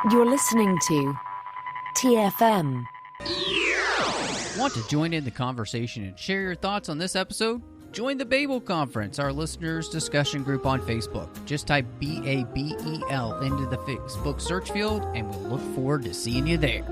You're listening to TFM. Want to join in the conversation and share your thoughts on this episode? Join the Babel Conference, our listeners' discussion group on Facebook. Just type BABEL into the Facebook search field, and we'll look forward to seeing you there.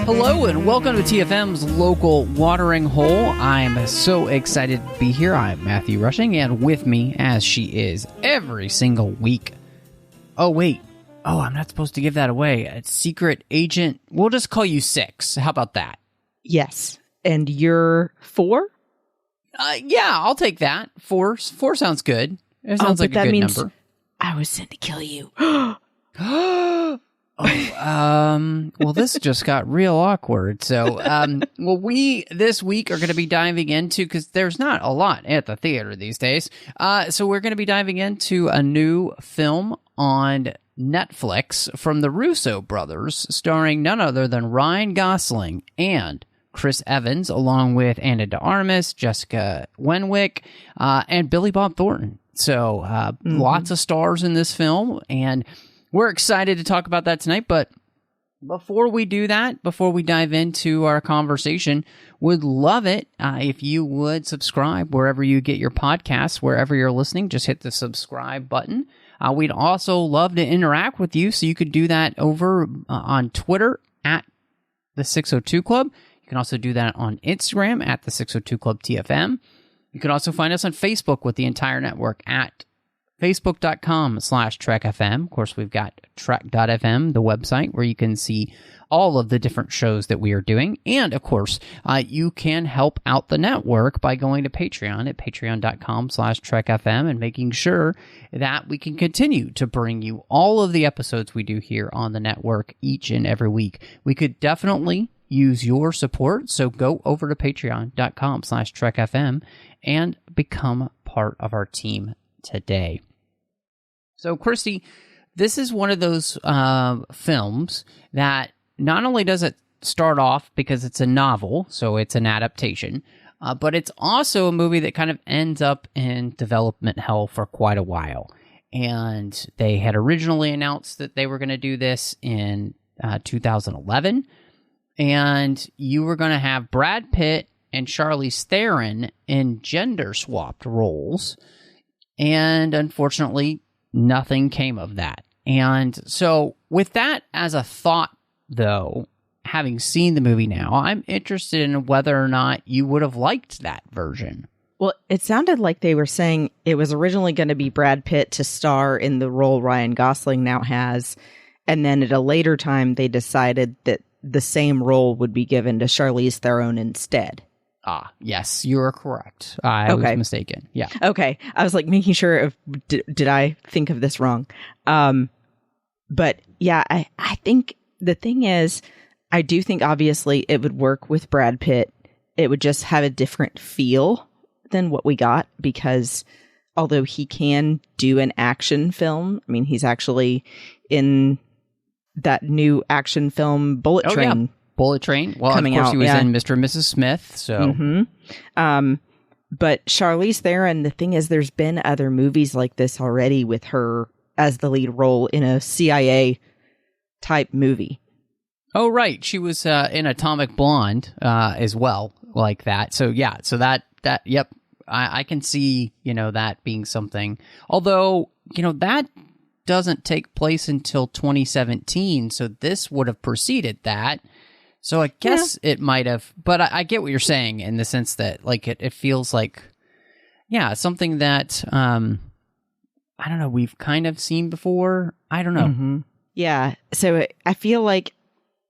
Hello and welcome to TFM's local watering hole. I'm so excited to be here. I'm Matthew Rushing, and with me, as she is every single week. Oh, wait. Oh, I'm not supposed to give that away. It's Secret Agent. We'll just call you 6. How about that? Yes. And you're 4? Yeah, I'll take that. 4 sounds good. It sounds like a good number. I was sent to kill you. Well, this just got real awkward. So, we this week are going to be diving into, because there's not a lot at the theater these days. So we're going to be diving into a new film on Netflix from the Russo Brothers, starring none other than Ryan Gosling and Chris Evans, along with Anna de Armas, Jessica Wenwick, and Billy Bob Thornton. So, lots of stars in this film, and we're excited to talk about that tonight. But before we do that, before we dive into our conversation, would love it if you would subscribe wherever you get your podcasts, wherever you're listening. Just hit the subscribe button. We'd also love to interact with you, so you could do that over on Twitter at the 602 Club. You can also do that on Instagram at the 602 Club TFM. You can also find us on Facebook with the entire network at facebook.com/TrekFM. Of course, we've got Trek.fm, the website, where you can see all of the different shows that we are doing. And, of course, you can help out the network by going to Patreon at patreon.com/TrekFM and making sure that we can continue to bring you all of the episodes we do here on the network each and every week. We could definitely use your support, so go over to patreon.com/TrekFM and become part of our team today. So, Christy, this is one of those films that not only does it start off because it's a novel, so it's an adaptation, but it's also a movie that kind of ends up in development hell for quite a while. And they had originally announced that they were going to do this in 2011, and you were going to have Brad Pitt and Charlize Theron in gender-swapped roles. And unfortunately, nothing came of that. And so with that as a thought, though, having seen the movie now, I'm interested in whether or not you would have liked that version. Well, it sounded like they were saying it was originally going to be Brad Pitt to star in the role Ryan Gosling now has. And then at a later time, they decided that the same role would be given to Charlize Theron instead. Yes, you are correct. I was mistaken. Yeah. Okay. I was like making sure if did I think of this wrong? But yeah, I think the thing is, I do think obviously it would work with Brad Pitt. It would just have a different feel than what we got, because although he can do an action film, I mean, he's actually in that new action film Bullet Train. Yeah. Bullet Train. Well, coming of course, out, he was in Mr. and Mrs. Smith. So, but Charlize Theron, the thing is, there's been other movies like this already with her as the lead role in a CIA type movie. Oh, right. She was in Atomic Blonde as well, like that. So, yeah. So that yep. I can see, that being something. Although, that doesn't take place until 2017. So this would have preceded that. So I guess it might have, but I get what you're saying in the sense that, like, it feels like, something that, I don't know, we've kind of seen before. I don't know. Mm-hmm. Yeah. So I feel like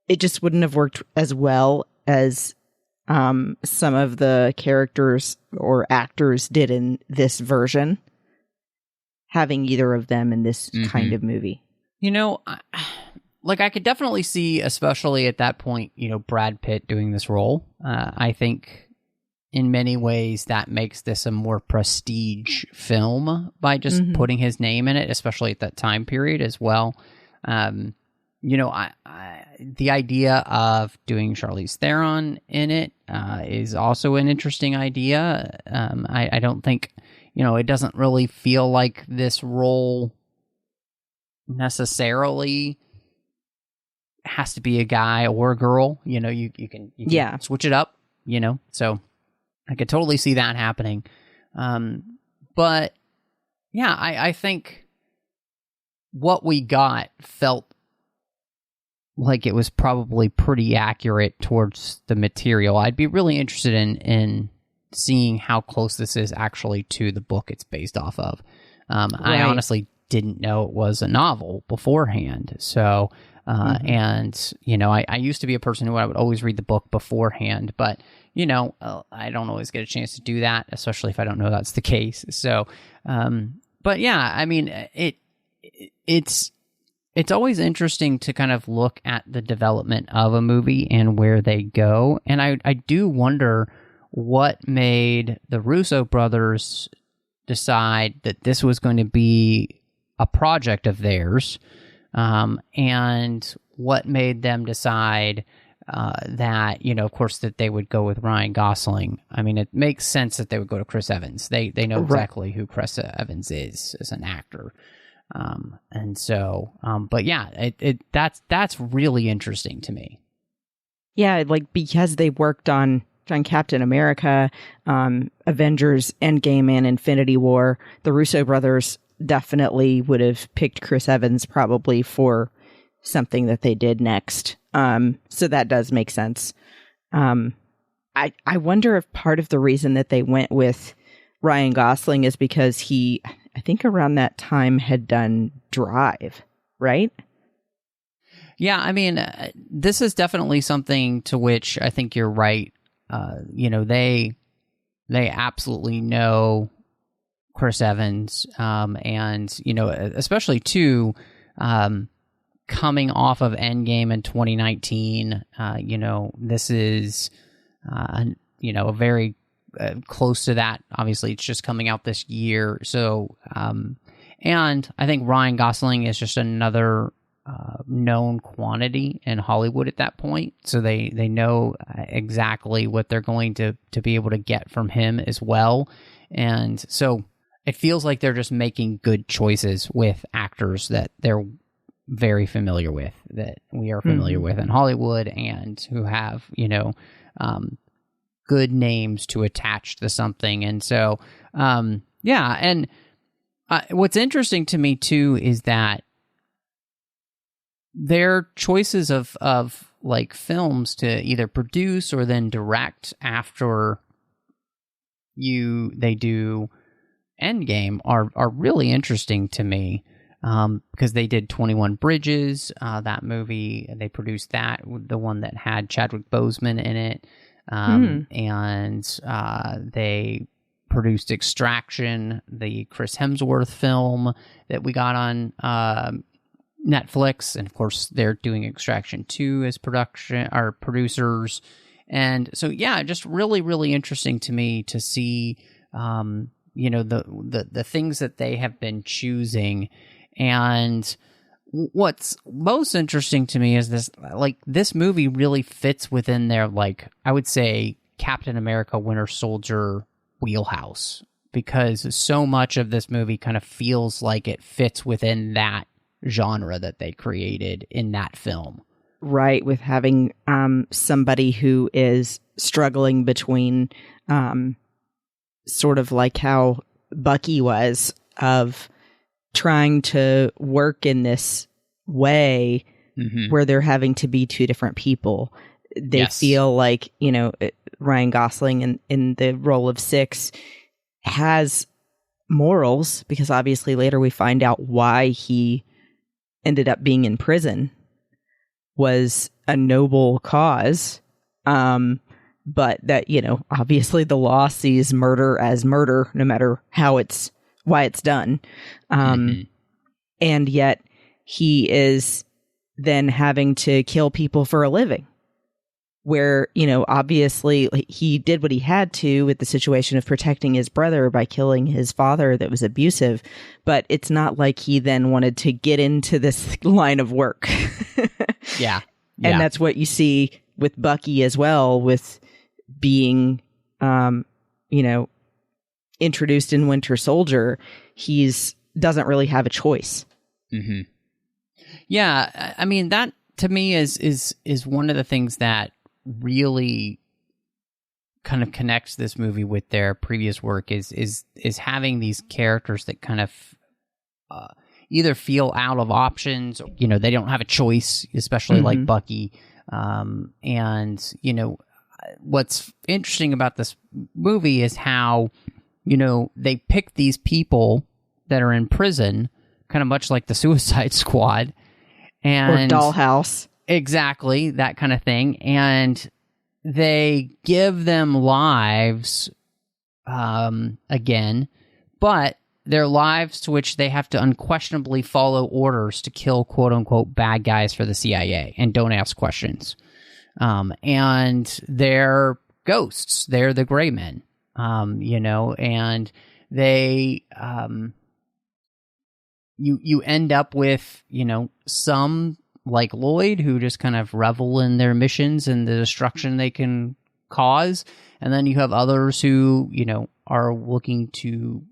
it just wouldn't have worked as well as some of the characters or actors did in this version, having either of them in this kind of movie. I could definitely see, especially at that point, Brad Pitt doing this role. I think in many ways that makes this a more prestige film by just putting his name in it, especially at that time period as well. The idea of doing Charlize Theron in it is also an interesting idea. I don't think, it doesn't really feel like this role necessarily has to be a guy or a girl. You can switch it up, so I could totally see that happening. But yeah, I think what we got felt like it was probably pretty accurate towards the material. I'd be really interested in seeing how close this is actually to the book it's based off of. Right. I honestly didn't know it was a novel beforehand. So, and, I used to be a person who I would always read the book beforehand, but, I don't always get a chance to do that, especially if I don't know that's the case. So, but yeah, I mean, it's always interesting to kind of look at the development of a movie and where they go. And I do wonder what made the Russo brothers decide that this was going to be a project of theirs, and what made them decide that, of course, that they would go with Ryan Gosling. I mean, it makes sense that they would go to Chris Evans. They know exactly who Chris Evans is as an actor. And so, but yeah, that's really interesting to me. Yeah, because they worked on Captain America, Avengers, Endgame, and Infinity War, the Russo brothers definitely would have picked Chris Evans probably for something that they did next. So that does make sense. I wonder if part of the reason that they went with Ryan Gosling is because he, I think around that time, had done Drive, right? Yeah, I mean, this is definitely something to which I think you're right. They absolutely know Chris Evans, and especially too, coming off of Endgame in 2019. This is a very close to that. Obviously, it's just coming out this year. So, and I think Ryan Gosling is just another known quantity in Hollywood at that point. So they know exactly what they're going to be able to get from him as well. And so it feels like they're just making good choices with actors that they're very familiar with, that we are familiar with in Hollywood, and who have, good names to attach to something. And so, yeah. And what's interesting to me too is that their choices of like films to either produce or then direct after they do Endgame are really interesting to me, because they did 21 Bridges, that movie. They produced that, the one that had Chadwick Boseman in it. And they produced Extraction, the Chris Hemsworth film that we got on Netflix, and of course they're doing Extraction 2 as producers. And so yeah, just really, really interesting to me to see the things that they have been choosing. And what's most interesting to me is this movie really fits within their, I would say, Captain America Winter Soldier wheelhouse, because so much of this movie kind of feels like it fits within that genre that they created in that film. Right, with having somebody who is struggling between sort of like how Bucky was, of trying to work in this way where they're having to be two different people. They feel like, Ryan Gosling in the role of Six has morals, because obviously later we find out why he ended up being in prison was a noble cause. But that, obviously the law sees murder as murder, no matter why it's done. And yet he is then having to kill people for a living. where, obviously he did what he had to with the situation of protecting his brother by killing his father that was abusive. But it's not like he then wanted to get into this line of work. Yeah. And that's what you see with Bucky as well, with being, introduced in Winter Soldier. He's doesn't really have a choice. Mm-hmm. Yeah. I mean, that to me is one of the things that really kind of connects this movie with their previous work is having these characters that kind of either feel out of options, they don't have a choice, especially like Bucky. And what's interesting about this movie is how, they pick these people that are in prison, kind of much like the Suicide Squad. And or Dollhouse. Exactly, that kind of thing. And they give them lives again, but they're lives to which they have to unquestionably follow orders to kill quote-unquote bad guys for the CIA and don't ask questions. And they're ghosts. They're the gray men, and they... You end up with, some like Lloyd who just kind of revel in their missions and the destruction they can cause. And then you have others who, are looking to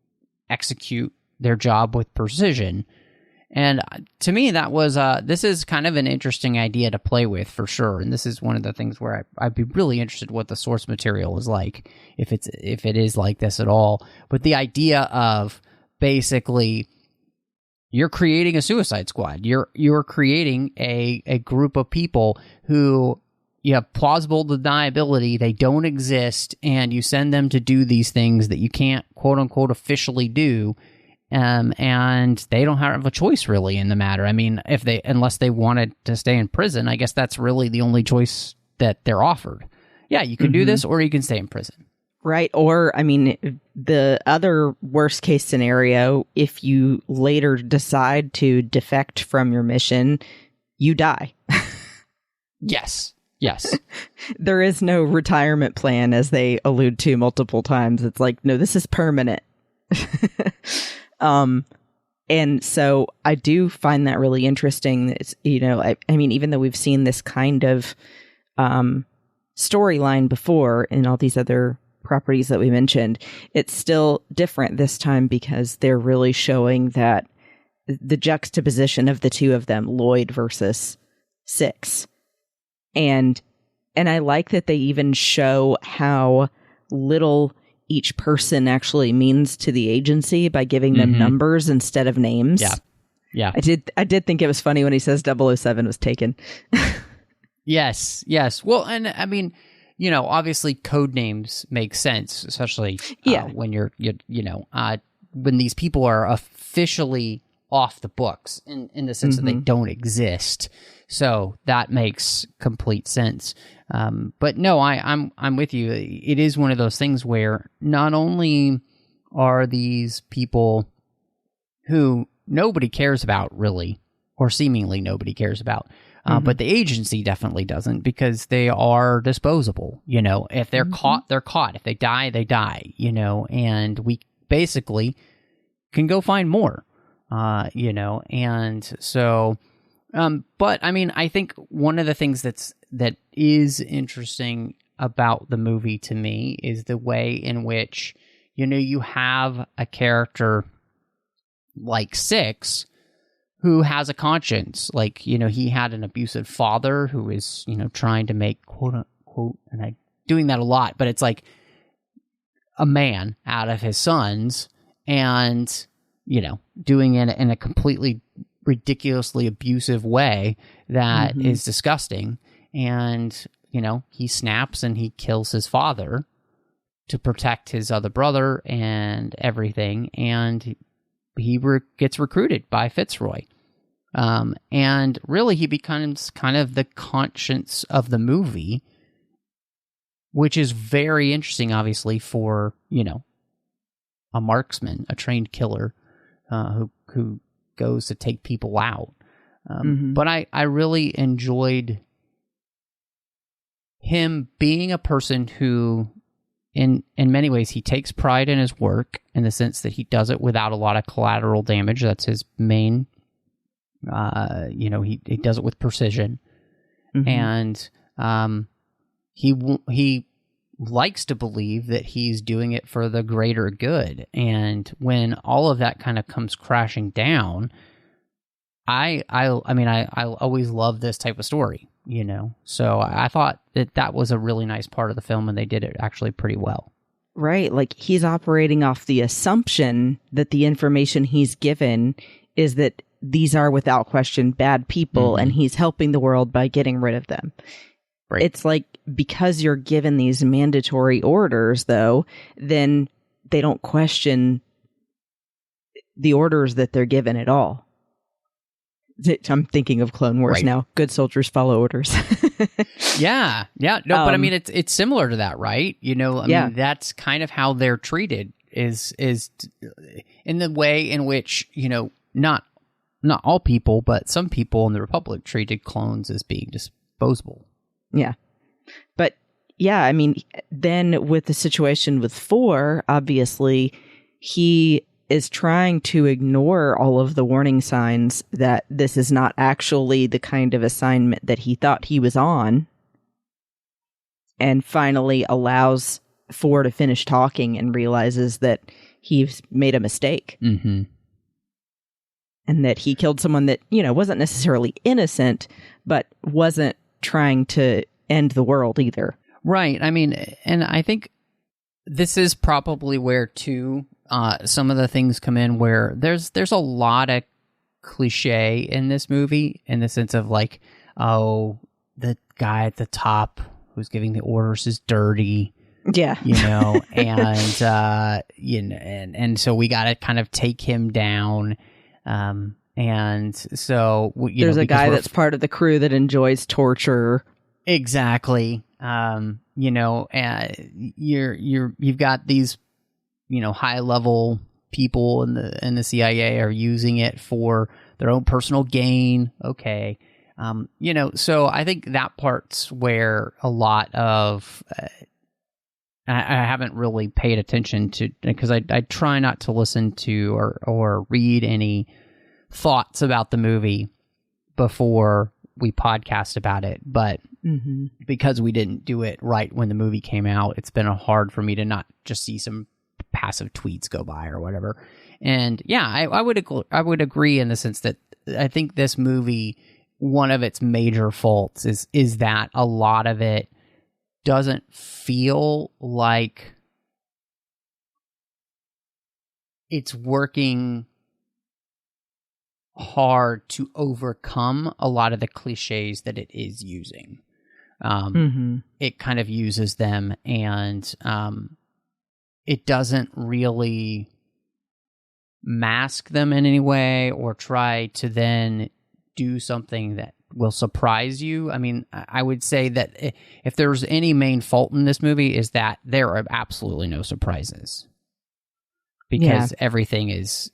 execute their job with precision. And to me, that was, this is kind of an interesting idea to play with for sure. And this is one of the things where I'd be really interested what the source material is like, if it is like this at all. But the idea of basically... you're creating a Suicide Squad. You're creating a group of people who you have plausible deniability, they don't exist, and you send them to do these things that you can't quote unquote officially do, and they don't have a choice really in the matter. I mean, unless they wanted to stay in prison, I guess that's really the only choice that they're offered. Yeah, you can do this, or you can stay in prison. Right. Or, I mean, the other worst case scenario, if you later decide to defect from your mission, you die. Yes. There is no retirement plan, as they allude to multiple times. It's like, no, this is permanent. And so I do find that really interesting. It's, I mean, even though we've seen this kind of storyline before in all these other properties that we mentioned, it's still different this time because they're really showing that the juxtaposition of the two of them, Lloyd versus Six. And I like that they even show how little each person actually means to the agency by giving them numbers instead of names. Yeah. I did think it was funny when he says 007 was taken. Yes. Well, and I mean, obviously code names make sense, especially when when these people are officially off the books in the sense that they don't exist. So that makes complete sense. But no, I'm with you. It is one of those things where not only are these people who nobody cares about really, or seemingly nobody cares about, but the agency definitely doesn't, because they are disposable. If they're caught, they're caught. If they die, they die. And we basically can go find more. And so, but I mean, I think one of the things that is interesting about the movie to me is the way in which, you have a character like Six who has a conscience. Like, he had an abusive father who is, trying to make quote unquote, and I'm doing that a lot, but it's like a man out of his sons, and, doing it in a completely ridiculously abusive way that is disgusting. And, he snaps and he kills his father to protect his other brother and everything. And he gets recruited by Fitzroy. And really he becomes kind of the conscience of the movie, which is very interesting, obviously, for, a marksman, a trained killer, who goes to take people out. But I really enjoyed him being a person who, in many ways, he takes pride in his work in the sense that he does it without a lot of collateral damage. That's his main, he does it with precision. And he likes to believe that he's doing it for the greater good. And when all of that kind of comes crashing down, I always love this type of story, So I thought that was a really nice part of the film, and they did it actually pretty well. Right. Like, he's operating off the assumption that the information he's given is that these are without question bad people, and he's helping the world by getting rid of them. Right. It's like, because you're given these mandatory orders, though, then they don't question the orders that they're given at all. I'm thinking of Clone Wars now. Good soldiers follow orders. Yeah. No, but I mean, it's similar to that, right? I mean, that's kind of how they're treated is in the way in which, not all people, but some people in the Republic treated clones as being disposable. Yeah. But yeah, I mean, then with the situation with 4, obviously, he is trying to ignore all of the warning signs that this is not actually the kind of assignment that he thought he was on, and finally allows 4 to finish talking and realizes that he's made a mistake. And that he killed someone that, wasn't necessarily innocent, but wasn't trying to end the world either. Right. I mean, and I think this is probably where, too, some of the things come in where there's a lot of cliche in this movie, in the sense of like, oh, the guy at the top who's giving the orders is dirty. Yeah. And so we got to kind of take him down. And so there's a guy that's part of the crew that enjoys torture. Exactly. And you've got these, high level people in the CIA are using it for their own personal gain. Okay. So I think that part's where a lot of, I haven't really paid attention to, because I try not to listen to or read any thoughts about the movie before we podcast about it, but because we didn't do it right when the movie came out, it's been hard for me to not just see some passive tweets go by or whatever. And yeah, I would agree in the sense that I think this movie, one of its major faults is that a lot of it doesn't feel like it's working hard to overcome a lot of the cliches that it is using. It kind of uses them, and it doesn't really mask them in any way or try to then do something that will surprise you. I mean, I would say that if there's any main fault in this movie, is that there are absolutely no surprises, because everything is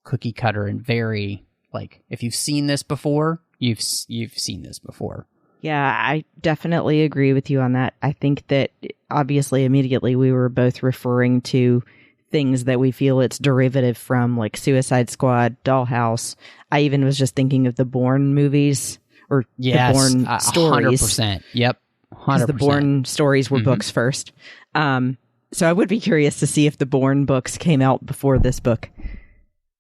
cookie cutter and very, like, if you've seen this before, you've seen this before. Yeah, I definitely agree with you on that. I think that obviously immediately we were both referring to things that we feel it's derivative from, like Suicide Squad, Dollhouse. I even was just thinking of the Bourne movies, or the Bourne stories. 100%. Yep. 100%. The Bourne stories were books first. So I would be curious to see if the Bourne books came out before this book.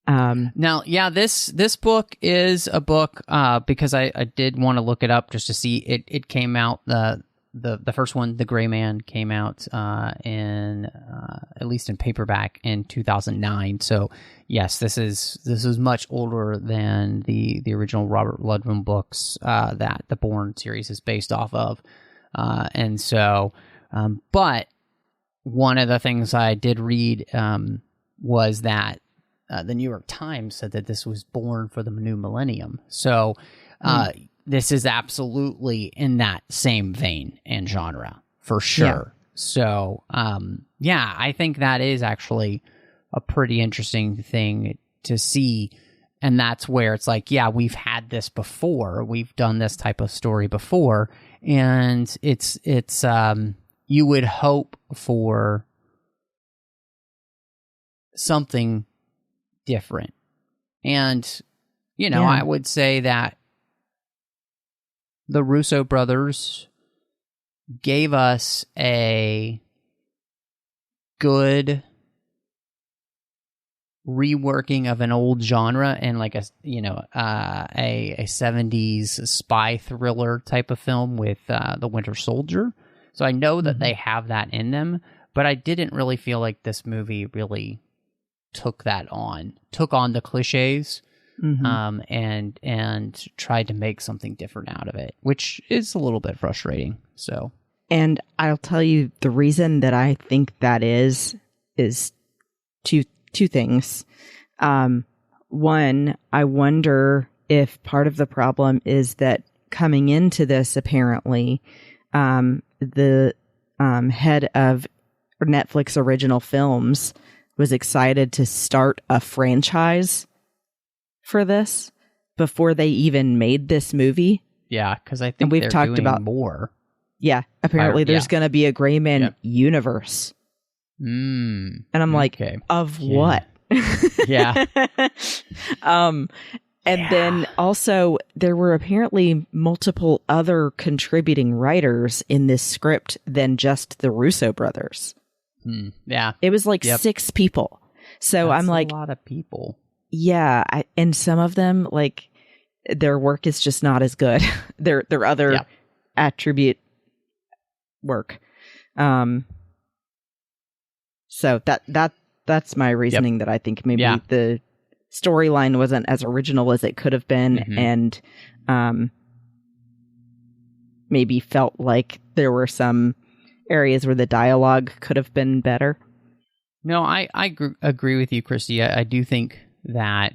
Now, yeah, this book is a book, because I did want to look it up just to see it came out, the first one, The Gray Man, came out in at least in paperback in 2009. So yes, this is much older than the original Robert Ludlum books that the Bourne series is based off of. And so, but one of the things I did read was that the New York Times said that this was born for the new millennium. So this is absolutely in that same vein and genre, for sure. Yeah. So, I think that is actually a pretty interesting thing to see. And that's where it's like, yeah, we've had this before. We've done this type of story before. And it's you would hope for something different. And, you know, I would say that the Russo brothers gave us a good reworking of an old genre and like a 70s spy thriller type of film with The Winter Soldier. So I know that they have that in them, but I didn't really feel like this movie really took on the clichés and tried to make something different out of it, which is a little bit frustrating. So, and I'll tell you the reason that I think that is two things. One, I wonder if part of the problem is that coming into this, apparently, the head of Netflix Original Films was excited to start a franchise for this before they even made this movie. Yeah, because I think we've talked about more. Yeah, apparently there's going to be a Gray Man universe. And I'm like, of what? Yeah. And then also there were apparently multiple other contributing writers in this script than just the Russo brothers. Yeah. It was like 6 people. So that's I'm like, a lot of people. Yeah. And some of them, like, their work is just not as good. their other attribute work. So that's my reasoning that I think maybe the storyline wasn't as original as it could have been, and maybe felt like there were some areas where the dialogue could have been better. No, I agree with you, Christy. I do think that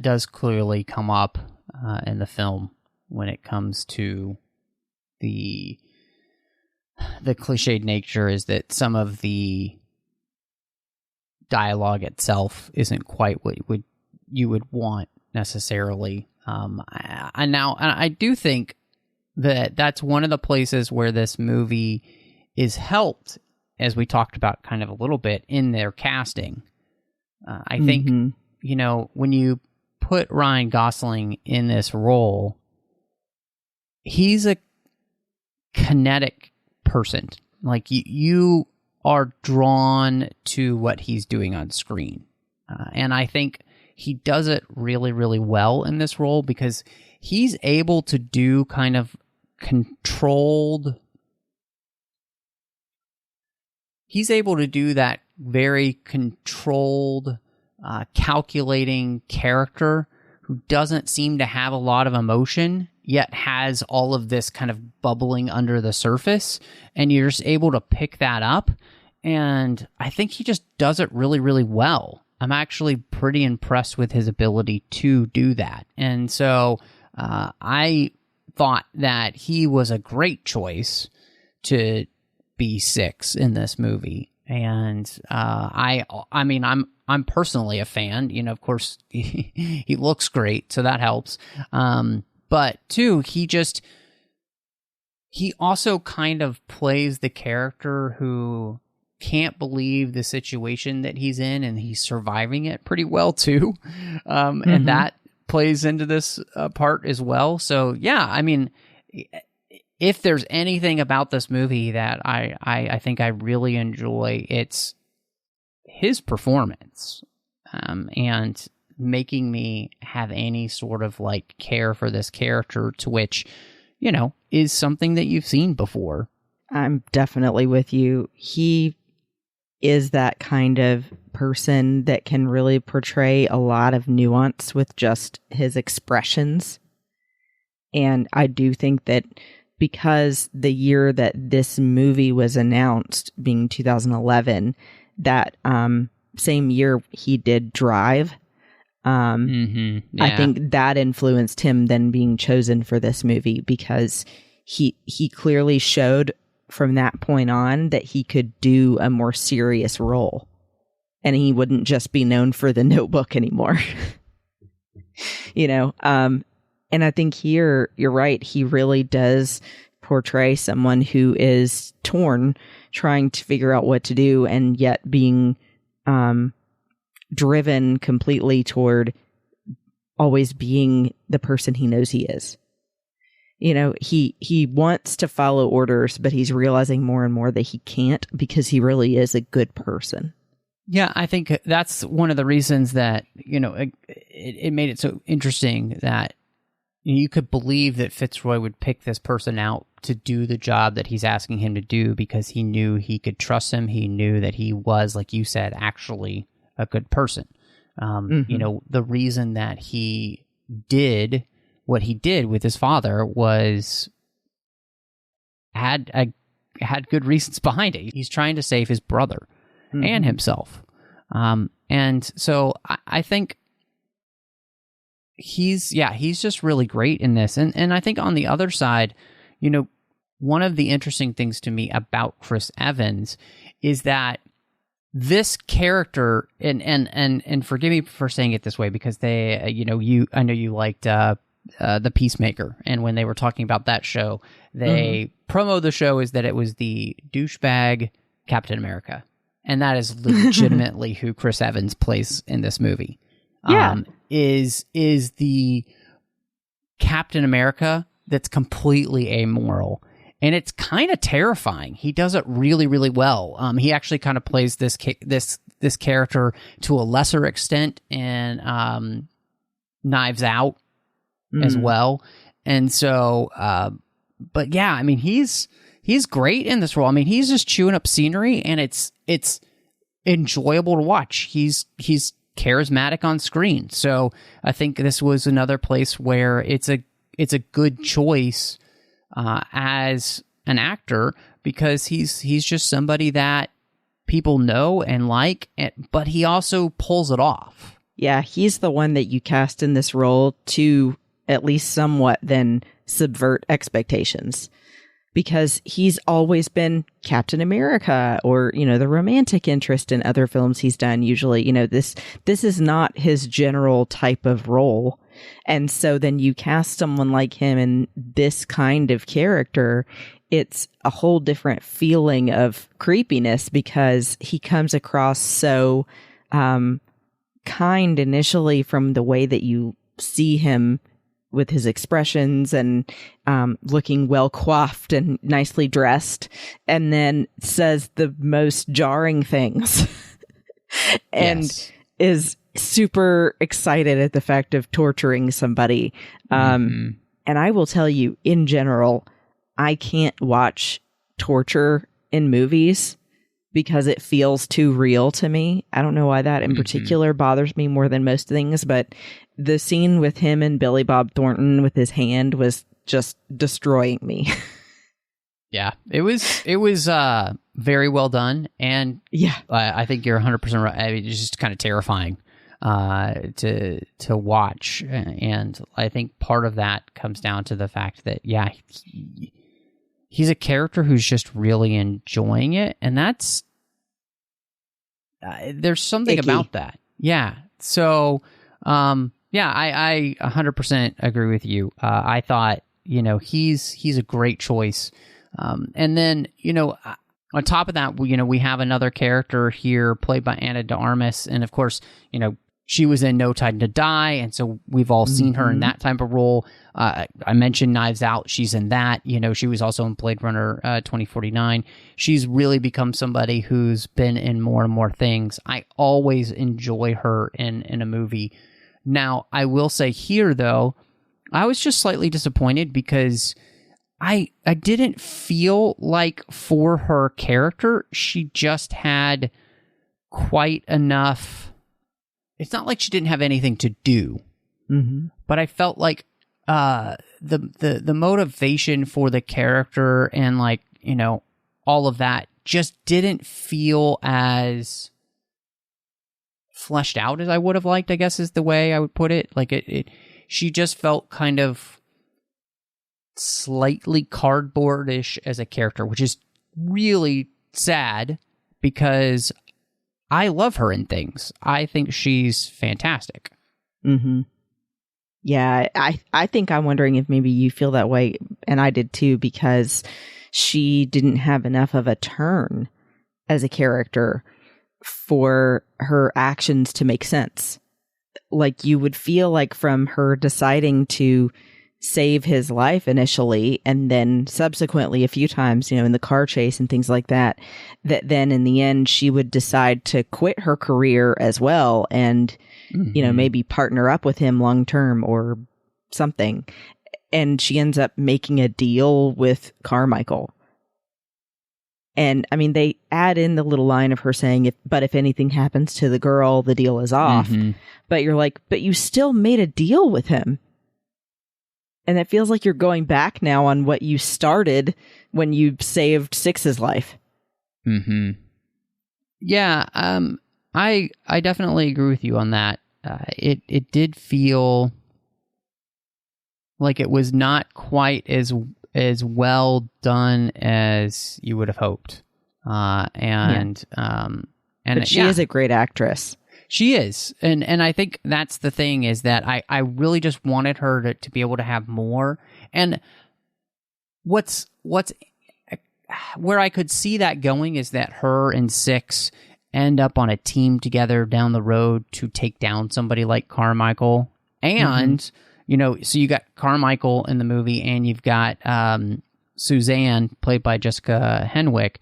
does clearly come up in the film when it comes to the cliched nature, is that some of the dialogue itself isn't quite what you would want necessarily. I do think that that's one of the places where this movie is helped, as we talked about kind of a little bit, in their casting. I think, you know, when you put Ryan Gosling in this role, he's a kinetic person. Like, you are drawn to what he's doing on screen. And I think he does it really, really well in this role, because he's able to do kind of controlled... He's able to do that very controlled, calculating character who doesn't seem to have a lot of emotion, yet has all of this kind of bubbling under the surface, and you're just able to pick that up. And I think he just does it really, really well. I'm actually pretty impressed with his ability to do that. And so I thought that he was a great choice to be 6 in this movie. And I mean, I'm personally a fan. You know, of course, he looks great, so that helps. But too, he also kind of plays the character who can't believe the situation that he's in, and he's surviving it pretty well too. And that plays into this part as well. So yeah, I mean, if there's anything about this movie that I think I really enjoy, it's his performance, and making me have any sort of like care for this character, to which, you know, is something that you've seen before. I'm definitely with you. He is that kind of person that can really portray a lot of nuance with just his expressions. And I do think that because the year that this movie was announced, being 2011, that same year he did Drive, I think that influenced him then being chosen for this movie, because he clearly showed from that point on that he could do a more serious role. and he wouldn't just be known for The Notebook anymore. And I think here, you're right, he really does portray someone who is torn, trying to figure out what to do, and yet being driven completely toward always being the person he knows he is. He wants to follow orders, but he's realizing more and more that he can't, because he really is a good person. Yeah, I think that's one of the reasons that, it made it so interesting that you could believe that Fitzroy would pick this person out to do the job that he's asking him to do, because he knew he could trust him. He knew that he was, like you said, actually a good person. The reason that he did what he did with his father was had good reasons behind it. He's trying to save his brother and himself. And so I think he's just really great in this. And I think on the other side, one of the interesting things to me about Chris Evans is that this character, and forgive me for saying it this way, because I know you liked The Peacemaker, and when they were talking about that show, they promo the show is that it was the douchebag Captain America, and that is legitimately who Chris Evans plays in this movie. Yeah, is the Captain America that's completely amoral. And it's kind of terrifying. He does it really, really well. He actually kind of plays this character to a lesser extent in Knives Out as well. And so, but yeah, I mean, he's great in this role. I mean, he's just chewing up scenery, and it's enjoyable to watch. He's charismatic on screen. So I think this was another place where it's a good choice as an actor, because he's just somebody that people know and like, but he also pulls it off. Yeah, he's the one that you cast in this role to at least somewhat then subvert expectations, because he's always been Captain America, or, the romantic interest in other films he's done. Usually, this is not his general type of role. And so then you cast someone like him in this kind of character, it's a whole different feeling of creepiness, because he comes across so kind initially from the way that you see him with his expressions and looking well coiffed and nicely dressed, and then says the most jarring things and is super excited at the fact of torturing somebody. And I will tell you, in general, I can't watch torture in movies because it feels too real to me. I don't know why that in particular bothers me more than most things, but the scene with him and Billy Bob Thornton with his hand was just destroying me. Yeah, it was very well done, and yeah, I think you're 100% right. I mean, it's just kind of terrifying to watch, and I think part of that comes down to the fact that he's a character who's just really enjoying it, and that's there's something icky about that. Yeah, so I 100% agree with you. I thought he's a great choice. And then, on top of that, we have another character here played by Ana de Armas. And of course, she was in No Time to Die. And so we've all seen her in that type of role. I mentioned Knives Out. She's in that. She was also in Blade Runner 2049. She's really become somebody who's been in more and more things. I always enjoy her in a movie. Now, I will say here, though, I was just slightly disappointed because I didn't feel like for her character, she just had quite enough. It's not like she didn't have anything to do, but I felt like the motivation for the character and all of that just didn't feel as fleshed out as I would have liked, I guess is the way I would put it. She just felt kind of slightly cardboardish as a character, which is really sad because I love her in things. I think she's fantastic. Mm-hmm. Yeah, I think I'm wondering if maybe you feel that way, and I did too, because she didn't have enough of a turn as a character for her actions to make sense. Like, you would feel like from her deciding to save his life initially, and then subsequently a few times, you know, in the car chase and things like that, that then in the end she would decide to quit her career as well and, you know, maybe partner up with him long term or something. And she ends up making a deal with Carmichael. And I mean, they add in the little line of her saying, if anything happens to the girl, the deal is off. But you're like, but you still made a deal with him. And it feels like you're going back now on what you started when you saved Six's life. Yeah, I definitely agree with you on that. It did feel like it was not quite as well done as you would have hoped. And but she is a great actress. She is. And I think that's the thing, is that I really just wanted her to be able to have more. And what's where I could see that going is that her and Six end up on a team together down the road to take down somebody like Carmichael. And, you know, so you got Carmichael in the movie, and you've got Suzanne, played by Jessica Henwick.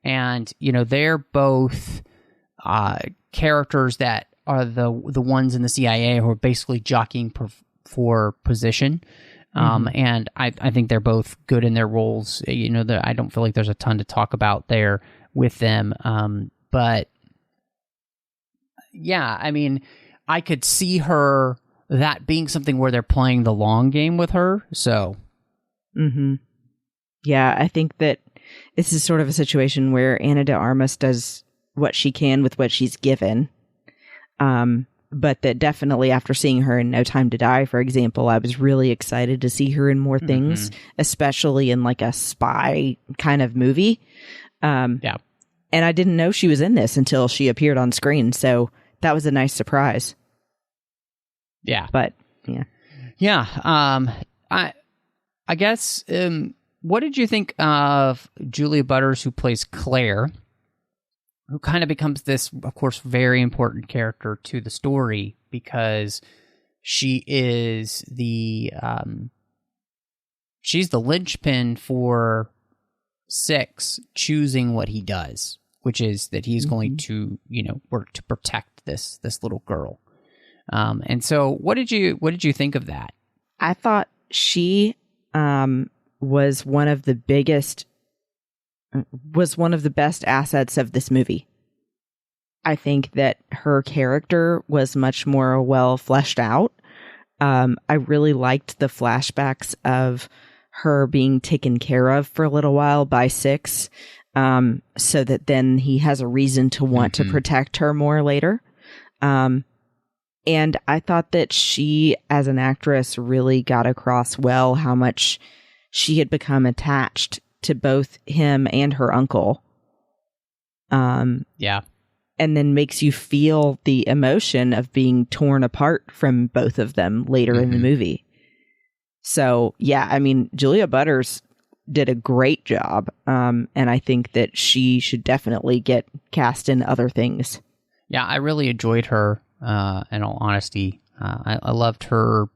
And, you know, they're both characters that are the ones in the CIA who are basically jockeying for position. And I think they're both good in their roles. You know, I don't feel like there's a ton to talk about there with them. But yeah, I mean, I could see that being something where they're playing the long game with her. So, yeah, I think that this is sort of a situation where Ana de Armas does what she can with what she's given. But that definitely, after seeing her in No Time to Die, for example, I was really excited to see her in more things, especially in like a spy kind of movie. Yeah. And I didn't know she was in this until she appeared on screen. So that was a nice surprise. Yeah. But yeah. Yeah. I guess, what did you think of Julia Butters, who plays Claire, who kind of becomes this, of course, very important character to the story, because she is she's the linchpin for Six choosing what he does, which is that he's going to, you know, work to protect this little girl. And so what did you think of that? I thought she was one of the best assets of this movie. I think that her character was much more well fleshed out. I really liked the flashbacks of her being taken care of for a little while by Six, so that then he has a reason to want to protect her more later. And I thought that she, as an actress, really got across well how much she had become attached to both him and her uncle. Yeah. And then makes you feel the emotion of being torn apart from both of them later in the movie. So, yeah, I mean, Julia Butters did a great job. And I think that she should definitely get cast in other things. Yeah, I really enjoyed her, in all honesty. I loved her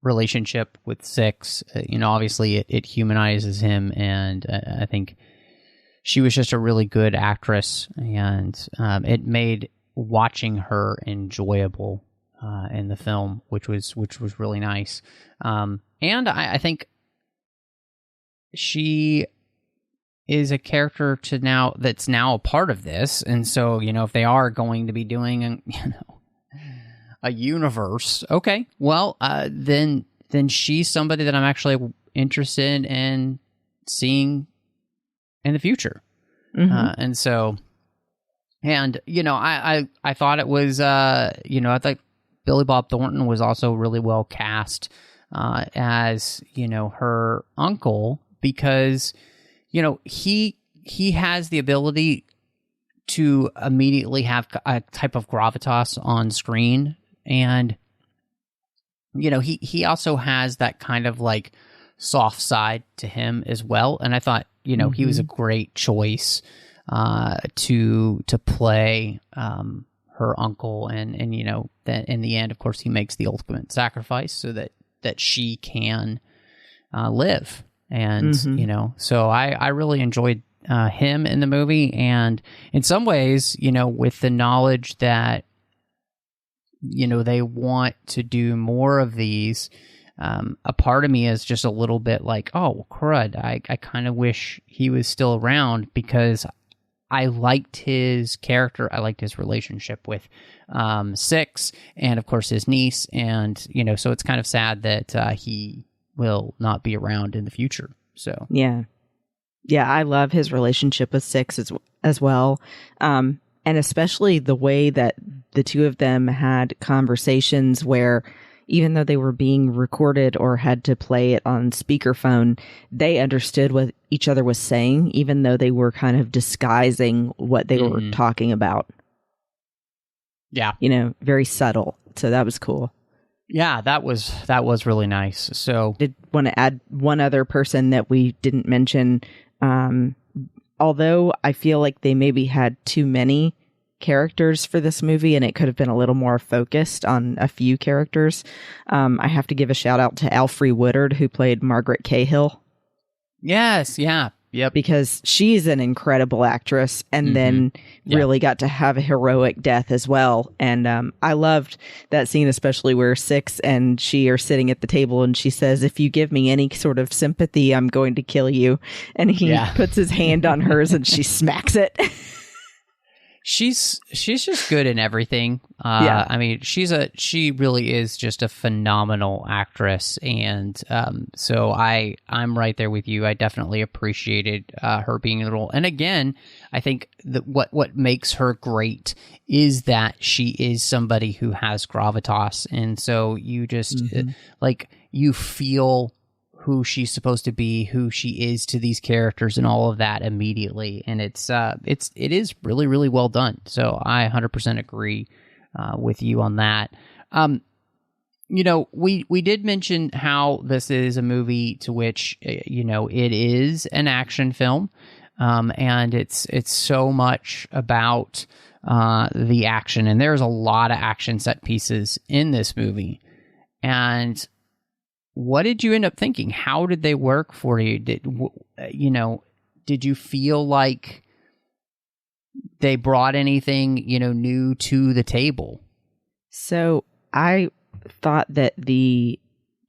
relationship with Six. You know, obviously it humanizes him, and I think she was just a really good actress, and it made watching her enjoyable in the film, which was really nice. And I think she is a character that's now a part of this, and so, you know, if they are going to be doing a universe, okay, well, then she's somebody that I'm actually interested in seeing in the future. And so, and, you know, I thought it was, you know, I think Billy Bob Thornton was also really well cast as, you know, her uncle, because, you know, he has the ability to immediately have a type of gravitas on screen. And, you know, he also has that kind of like soft side to him as well. And I thought, you know, he was a great choice to play her uncle. And, you know, that in the end, of course, he makes the ultimate sacrifice so that she can live. And, you know, so I really enjoyed him in the movie. And in some ways, you know, with the knowledge that, you know, they want to do more of these, a part of me is just a little bit like, oh, crud, I kind of wish he was still around, because I liked his character. I liked his relationship with Six, and of course his niece. And, you know, so it's kind of sad that he will not be around in the future. So yeah, I love his relationship with Six as well, and especially the way that the two of them had conversations where, even though they were being recorded or had to play it on speakerphone, they understood what each other was saying, even though they were kind of disguising what they were talking about. Yeah, you know, very subtle. So that was cool. Yeah, that was really nice. So did want to add one other person that we didn't mention. Although I feel like they maybe had too many characters for this movie and it could have been a little more focused on a few characters, I have to give a shout out to Alfre Woodard, who played Margaret Cahill. Yes, yeah. Yep. Because she's an incredible actress, and then really got to have a heroic death as well. And I loved that scene, especially where Six and she are sitting at the table and she says, "If you give me any sort of sympathy, I'm going to kill you." And he puts his hand on hers and she smacks it. She's just good in everything. I mean, she really is just a phenomenal actress, and so I'm right there with you. I definitely appreciated her being in the role. And again, I think that what makes her great is that she is somebody who has gravitas, and so you just like you feel who she's supposed to be, who she is to these characters, and all of that immediately. And it is really, really well done. So I 100% agree with you on that. You know, we did mention how this is a movie to which, you know, it is an action film, and it's so much about the action, and there's a lot of action set pieces in this movie. And what did you end up thinking? How did they work for you? Did you feel like they brought anything, you know, new to the table? So I thought that the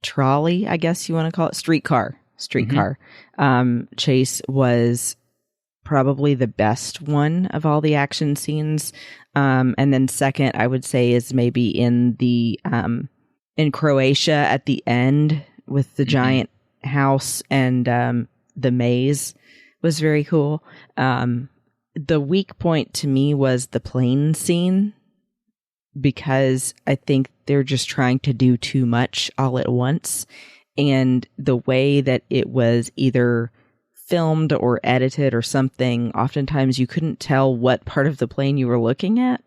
trolley, I guess you want to call it, streetcar chase was probably the best one of all the action scenes. And then second, I would say, is maybe in the in Croatia at the end with the giant house and the maze was very cool. The weak point to me was the plane scene, because I think they're just trying to do too much all at once. And the way that it was either filmed or edited or something, oftentimes you couldn't tell what part of the plane you were looking at.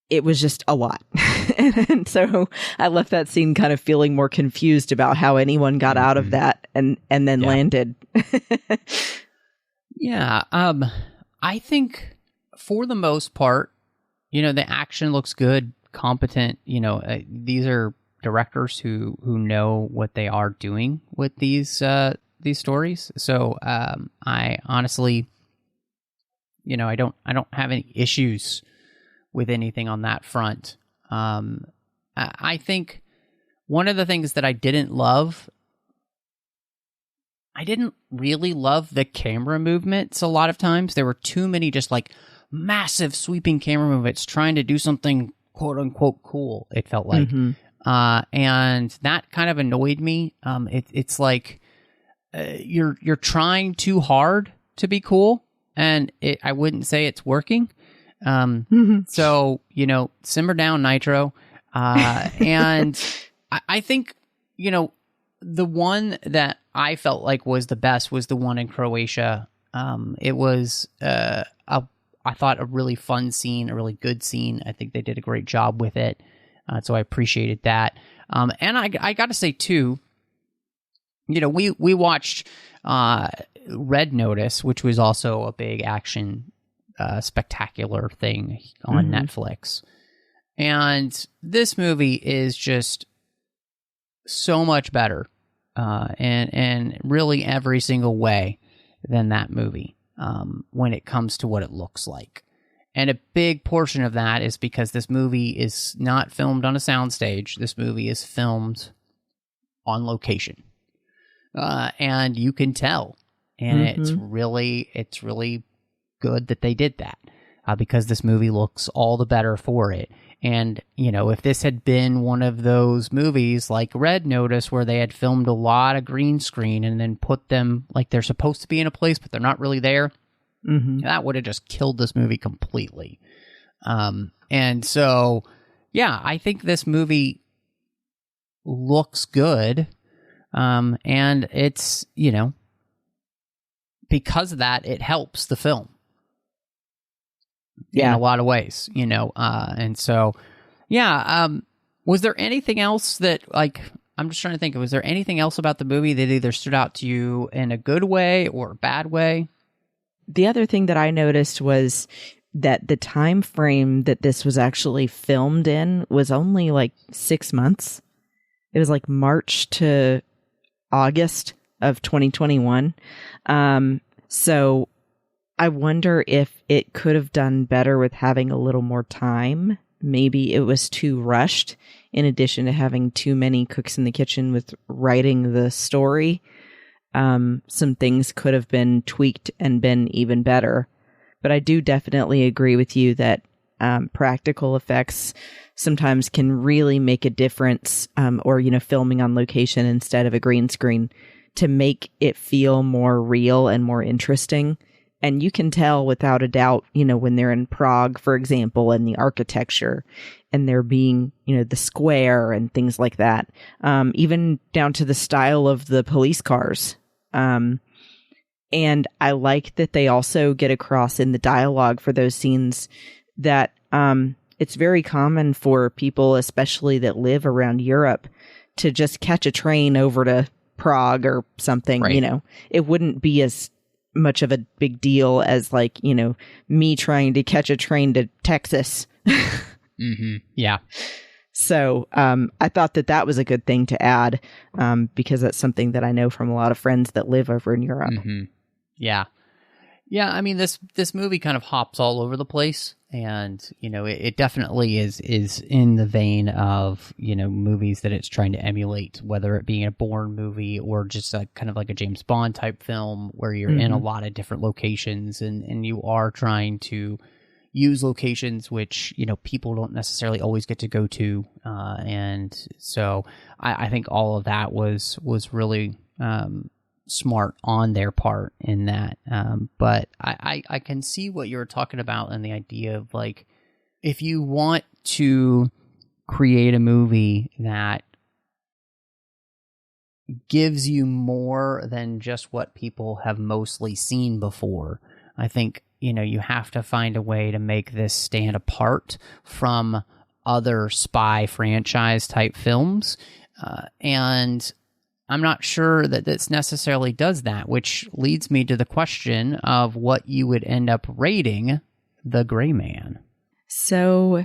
It was just a lot. And so I left that scene kind of feeling more confused about how anyone got out of that and then landed. I think for the most part, you know, the action looks good, competent. You know, these are directors who know what they are doing with these stories. So I honestly, you know, I don't have any issues with anything on that front. I think one of the things that I didn't really love the camera movements a lot of times. There were too many just like massive sweeping camera movements trying to do something quote unquote cool, it felt like. And that kind of annoyed me. It's like you're trying too hard to be cool, and I wouldn't say it's working. So, you know, simmer down, Nitro. And I think, you know, the one that I felt like was the best was the one in Croatia. It was a I thought a really fun scene, a really good scene. I think they did a great job with it. So I appreciated that. And I got to say, too, we watched Red Notice, which was also a big action spectacular thing on Netflix. And this movie is just so much better in really every single way than that movie when it comes to what it looks like. And a big portion of that is because this movie is not filmed on a soundstage. This movie is filmed on location. And you can tell. And it's really good that they did that because this movie looks all the better for it. And, if this had been one of those movies like Red Notice where they had filmed a lot of green screen and then put them like they're supposed to be in a place, but they're not really there, that would have just killed this movie completely. And so, yeah, I think this movie looks good. And it's, because of that, it helps the film. In a lot of ways, and so, was there anything else that, I'm just trying to think, was there anything else about the movie that either stood out to you in a good way or a bad way? The other thing that I noticed was that the time frame that this was actually filmed in was only 6 months. It was March to August of 2021. So I wonder if it could have done better with having a little more time. Maybe it was too rushed, in addition to having too many cooks in the kitchen with writing the story. Some things could have been tweaked and been even better. But I do definitely agree with you that practical effects sometimes can really make a difference, or, filming on location instead of a green screen to make it feel more real and more interesting. And you can tell without a doubt, when they're in Prague, for example, and the architecture and there being, the square and things like that, even down to the style of the police cars. And I like that they also get across in the dialogue for those scenes that it's very common for people, especially that live around Europe, to just catch a train over to Prague or something. Right. It wouldn't be as much of a big deal as me trying to catch a train to Texas. Yeah. So I thought that was a good thing to add because that's something that I know from a lot of friends that live over in Europe. Yeah. Yeah, I mean, this movie kind of hops all over the place, and, it definitely is in the vein of, movies that it's trying to emulate, whether it being a Bourne movie or just kind of like a James Bond type film where you're in a lot of different locations and you are trying to use locations which, people don't necessarily always get to go to. And so I think all of that was really smart on their part in that. But I can see what you're talking about and the idea of if you want to create a movie that gives you more than just what people have mostly seen before, I think, you have to find a way to make this stand apart from other spy franchise type films. And I'm not sure that this necessarily does that, which leads me to the question of what you would end up rating The Gray Man. So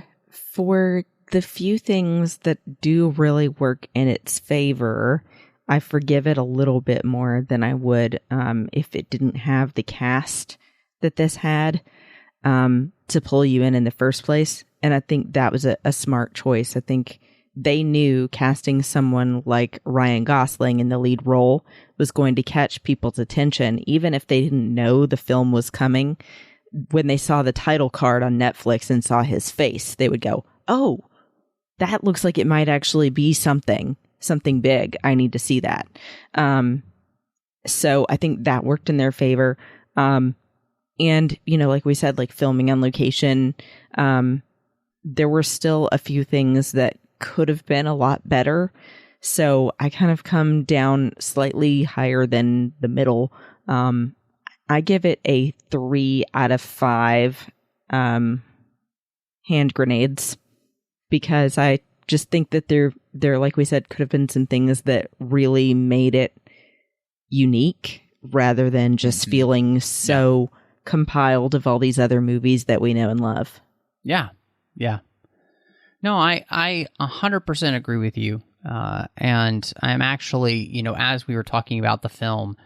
for the few things that do really work in its favor, I forgive it a little bit more than I would if it didn't have the cast that this had to pull you in the first place. And I think that was a smart choice. I think they knew casting someone like Ryan Gosling in the lead role was going to catch people's attention, even if they didn't know the film was coming. When they saw the title card on Netflix and saw his face, they would go, "Oh, that looks like it might actually be something big. I need to see that." So I think that worked in their favor. And, like we said, filming on location, there were still a few things that could have been a lot better. So I kind of come down slightly higher than the middle. I give it a 3 out of 5 hand grenades, because I just think that there, like we said, could have been some things that really made it unique rather than just feeling so compiled of all these other movies that we know and love. Yeah. No, I 100% agree with you. And I'm actually, as we were talking about the film,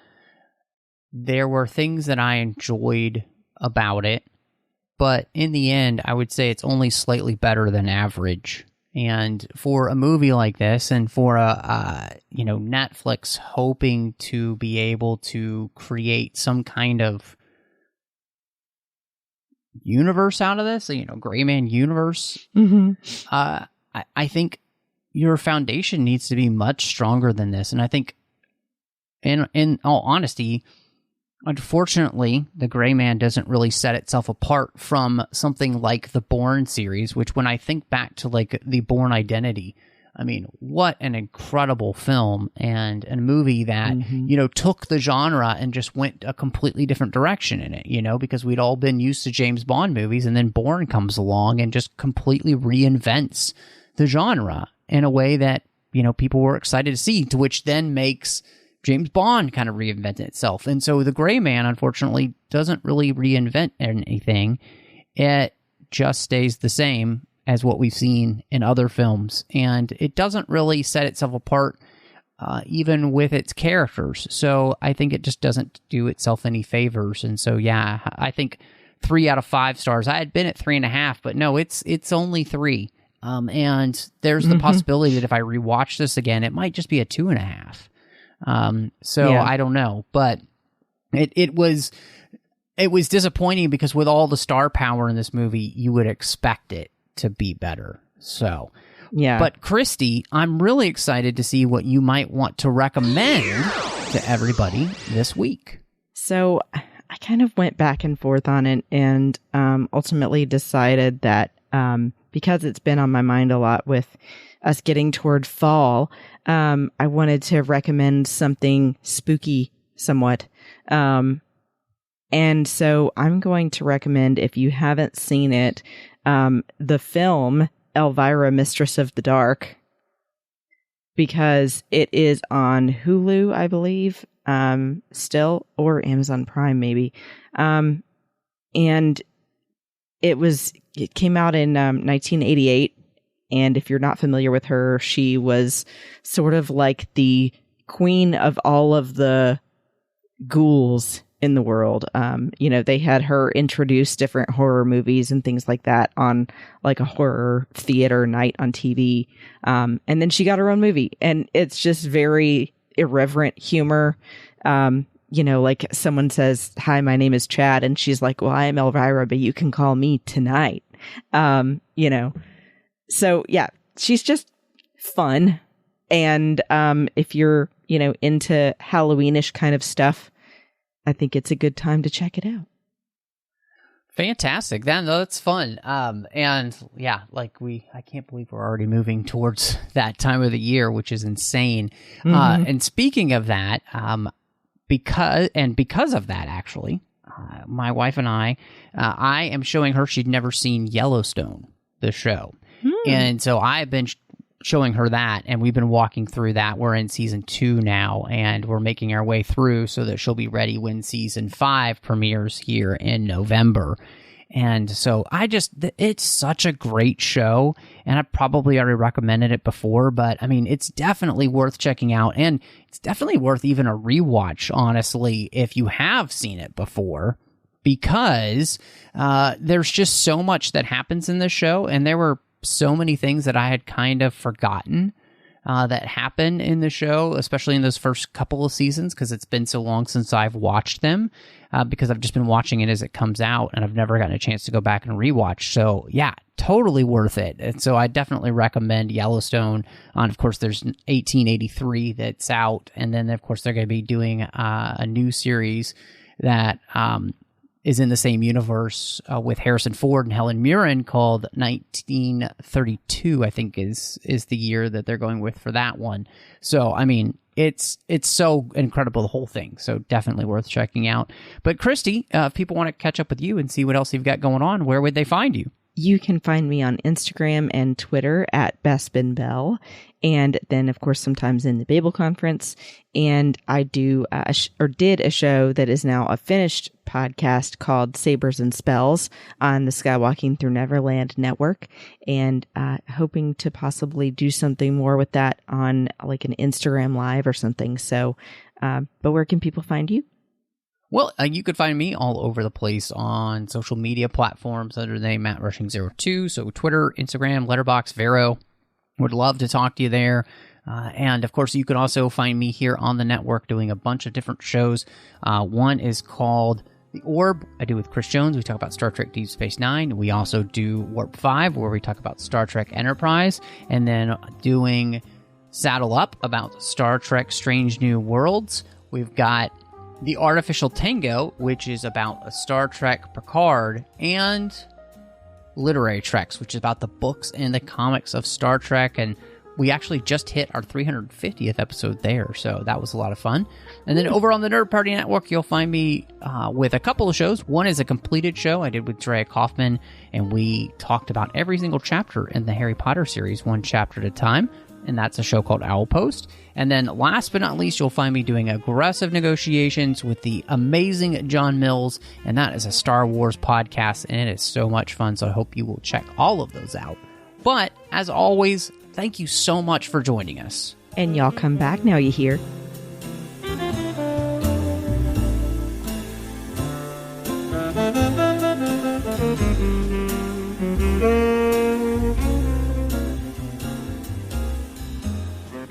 there were things that I enjoyed about it, but in the end, I would say it's only slightly better than average. And for a movie like this, and for Netflix hoping to be able to create some kind of universe out of this, Gray Man universe, I think your foundation needs to be much stronger than this. And I think, in all honesty, unfortunately, the Gray Man doesn't really set itself apart from something like the Bourne series, which when I think back to like the Bourne Identity, I mean, what an incredible film and a movie that, took the genre and just went a completely different direction in it, because we'd all been used to James Bond movies, and then Bourne comes along and just completely reinvents the genre in a way that, people were excited to see, to which then makes James Bond kind of reinvent itself. And so the Gray Man, unfortunately, doesn't really reinvent anything. It just stays the same as what we've seen in other films. And it doesn't really set itself apart, even with its characters. So I think it just doesn't do itself any favors. And so, yeah, I think 3 out of 5 stars. I had been at 3.5, but no, it's only 3. And there's the possibility that if I rewatch this again, it might just be a 2.5. I don't know, but it was disappointing because with all the star power in this movie, you would expect it to be better. So, yeah. But Christy, I'm really excited to see what you might want to recommend to everybody this week. So I kind of went back and forth on it, and ultimately decided that because it's been on my mind a lot with us getting toward fall, I wanted to recommend something spooky somewhat. And so I'm going to recommend, if you haven't seen it, the film Elvira, Mistress of the Dark, because it is on Hulu, I believe, still, or Amazon Prime maybe. And it came out in 1988. And if you're not familiar with her, she was sort of like the queen of all of the ghouls in the world. They had her introduce different horror movies and things like that on like a horror theater night on TV. And then she got her own movie, and it's just very irreverent humor. Like someone says, "Hi, my name is Chad." And she's like, "Well, I am Elvira, but you can call me Tonight." So yeah, she's just fun. And if you're, into Halloweenish kind of stuff, I think it's a good time to check it out. Fantastic. That's fun. And yeah, I can't believe we're already moving towards that time of the year, which is insane. And speaking of that, because of that, actually, my wife and I am showing her, she'd never seen Yellowstone, the show. And so I've been showing her that, and we've been walking through that. We're in season 2 now, and we're making our way through so that she'll be ready when season 5 premieres here in November. And so it's such a great show, and I probably already recommended it before, but I mean, it's definitely worth checking out, and it's definitely worth even a rewatch, honestly, if you have seen it before, because there's just so much that happens in this show, and there were so many things that I had kind of forgotten that happen in the show, especially in those first couple of seasons, because it's been so long since I've watched them, because I've just been watching it as it comes out, and I've never gotten a chance to go back and rewatch. So yeah, totally worth it. And so I definitely recommend Yellowstone. Of course, there's 1883 that's out, and then of course they're going to be doing a new series that is in the same universe with Harrison Ford and Helen Mirren, called 1932, I think is the year that they're going with for that one. So, I mean, it's so incredible, the whole thing. So definitely worth checking out. But Christy, if people want to catch up with you and see what else you've got going on, where would they find you? You can find me on Instagram and Twitter at Bespin Bell. And then, of course, sometimes in the Babel Conference. And I do did a show that is now a finished podcast called Sabers and Spells on the Skywalking Through Neverland network. And hoping to possibly do something more with that on like an Instagram Live or something. So, but where can people find you? Well, you could find me all over the place on social media platforms under the name Matt Rushing02. So Twitter, Instagram, Letterboxd, Vero. Would love to talk to you there. And of course, you can also find me here on the network doing a bunch of different shows. One is called The Orb. I do with Chris Jones. We talk about Star Trek Deep Space Nine. We also do Warp 5, where we talk about Star Trek Enterprise. And then doing Saddle Up about Star Trek Strange New Worlds. We've got The Artificial Tango, which is about a Star Trek Picard, and Literary Treks, which is about the books and the comics of Star Trek. And we actually just hit our 350th episode there, so that was a lot of fun. And then over on the Nerd Party Network, you'll find me with a couple of shows. One is a completed show I did with Drea Kaufman, and we talked about every single chapter in the Harry Potter series, one chapter at a time. And that's a show called Owl Post. And then last but not least, you'll find me doing Aggressive Negotiations with the amazing John Mills. And that is a Star Wars podcast, and it is so much fun. So I hope you will check all of those out. But as always, thank you so much for joining us. And y'all come back now, you hear.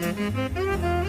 Thank you.